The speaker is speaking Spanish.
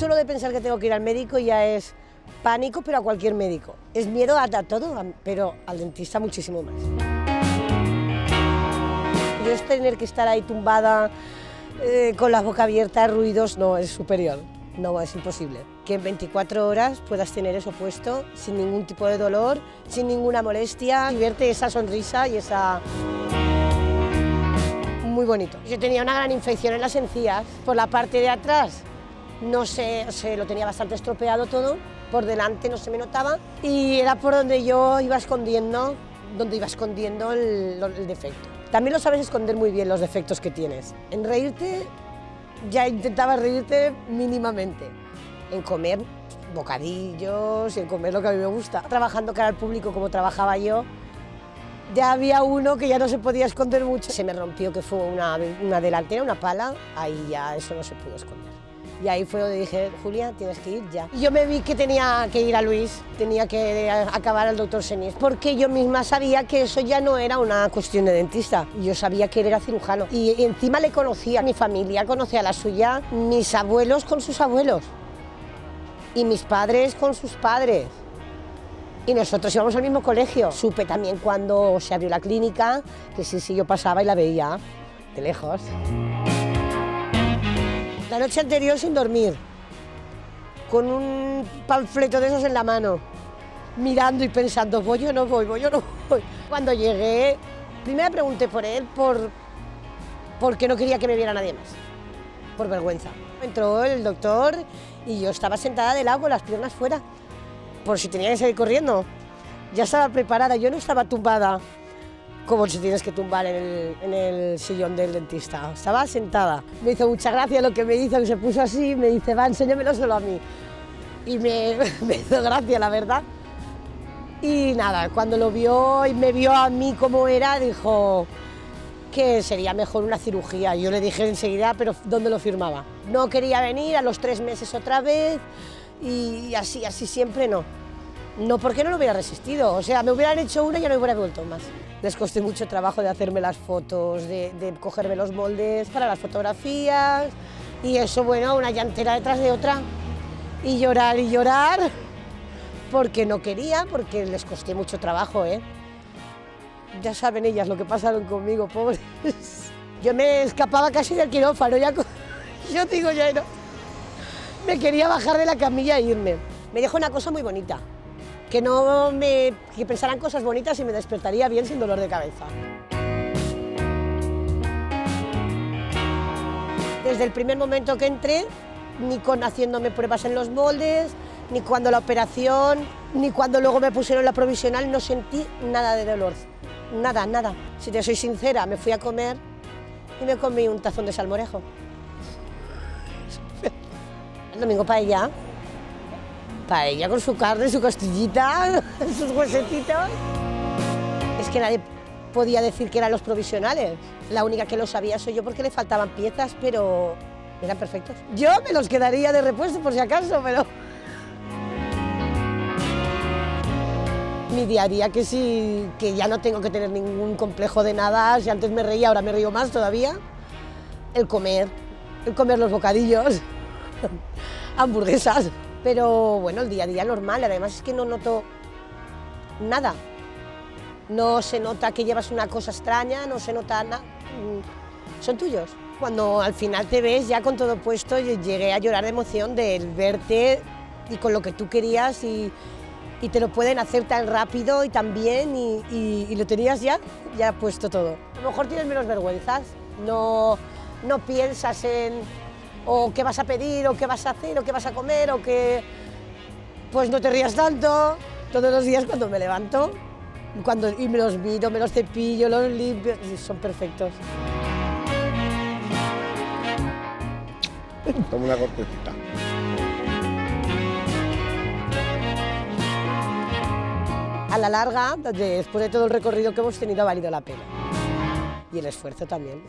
solo de pensar que tengo que ir al médico ya es pánico, pero a cualquier médico. Es miedo a todo, pero al dentista muchísimo más. Yo es tener que estar ahí tumbada, con la boca abierta, ruidos, no, es superior. No, es imposible. Que en 24 horas puedas tener eso puesto sin ningún tipo de dolor, sin ninguna molestia y verte esa sonrisa y esa... Muy bonito. Yo tenía una gran infección en las encías. Por la parte de atrás, no sé, lo tenía bastante estropeado todo. Por delante no se me notaba y era por donde yo iba escondiendo, el defecto. También lo sabes esconder muy bien los defectos que tienes. En reírte, ya intentaba reírte mínimamente. En comer bocadillos, en comer lo que a mí me gusta. Trabajando cara al público como trabajaba yo, ya había uno que ya no se podía esconder mucho. Se me rompió, que fue una delantera, una pala, ahí ya eso no se pudo esconder. Y ahí fue donde dije, Julia, tienes que ir ya. Y yo me vi que tenía que ir a Luis, tenía que acabar al doctor Senís, porque yo misma sabía que eso ya no era una cuestión de dentista. Yo sabía que él era cirujano. Y encima le conocía, mi familia conocía la suya, mis abuelos con sus abuelos. Y mis padres con sus padres. Y nosotros íbamos al mismo colegio. Supe también cuando se abrió la clínica, que sí, yo pasaba y la veía de lejos. La noche anterior sin dormir, con un panfleto de esos en la mano, mirando y pensando, voy o no voy, voy o no voy. Cuando llegué, primero pregunté por él, porque no quería que me viera nadie más, por vergüenza. Entró el doctor y yo estaba sentada de lado con las piernas fuera, por si tenía que salir corriendo. Ya estaba preparada, yo no estaba tumbada como si tienes que tumbar en el sillón del dentista. Estaba sentada. Me hizo mucha gracia lo que me hizo, que se puso así, me dice, va, enséñamelo solo a mí. Y me hizo gracia, la verdad. Y nada, cuando lo vio y me vio a mí como era, dijo que sería mejor una cirugía. Yo le dije enseguida, pero ¿dónde lo firmaba? No quería venir, a los 3 meses otra vez, y así siempre no. No, porque no lo hubiera resistido, o sea, me hubieran hecho una y ya no hubiera vuelto más. Les costó mucho trabajo de hacerme las fotos, de cogerme los moldes para las fotografías, y eso, bueno, una llantera detrás de otra, y llorar, porque no quería, porque les costé mucho trabajo, ¿eh? Ya saben ellas lo que pasaron conmigo, pobres. Yo me escapaba casi del quirófano, yo digo, ya no. Me quería bajar de la camilla e irme. Me dejó una cosa muy bonita. Que pensaran cosas bonitas y me despertaría bien sin dolor de cabeza. Desde el primer momento que entré, ni con haciéndome pruebas en los moldes, ni cuando la operación, ni cuando luego me pusieron la provisional, no sentí nada de dolor. Nada. Si te soy sincera, me fui a comer y me comí un tazón de salmorejo. El domingo paella con su carne, su costillita, sus huesecitos. Es que nadie podía decir que eran los provisionales. La única que lo sabía soy yo porque le faltaban piezas, pero eran perfectos. Yo me los quedaría de repuesto por si acaso, pero... Mi día a día, que sí, que ya no tengo que tener ningún complejo de nada. Si antes me reía, ahora me río más todavía. El comer los bocadillos, hamburguesas. Pero bueno, el día a día normal, además es que no noto nada. No se nota que llevas una cosa extraña, no se nota nada. Son tuyos. Cuando al final te ves ya con todo puesto, llegué a llorar de emoción de verte y con lo que tú querías y te lo pueden hacer tan rápido y tan bien y lo tenías ya puesto todo. A lo mejor tienes menos vergüenzas, no piensas en o qué vas a pedir, o qué vas a hacer, o qué vas a comer, o que... Pues no te rías tanto. Todos los días cuando me levanto, y me los miro, me los cepillo, los limpio, son perfectos. Toma una cortecita. A la larga, después de todo el recorrido que hemos tenido, ha valido la pena. Y el esfuerzo también.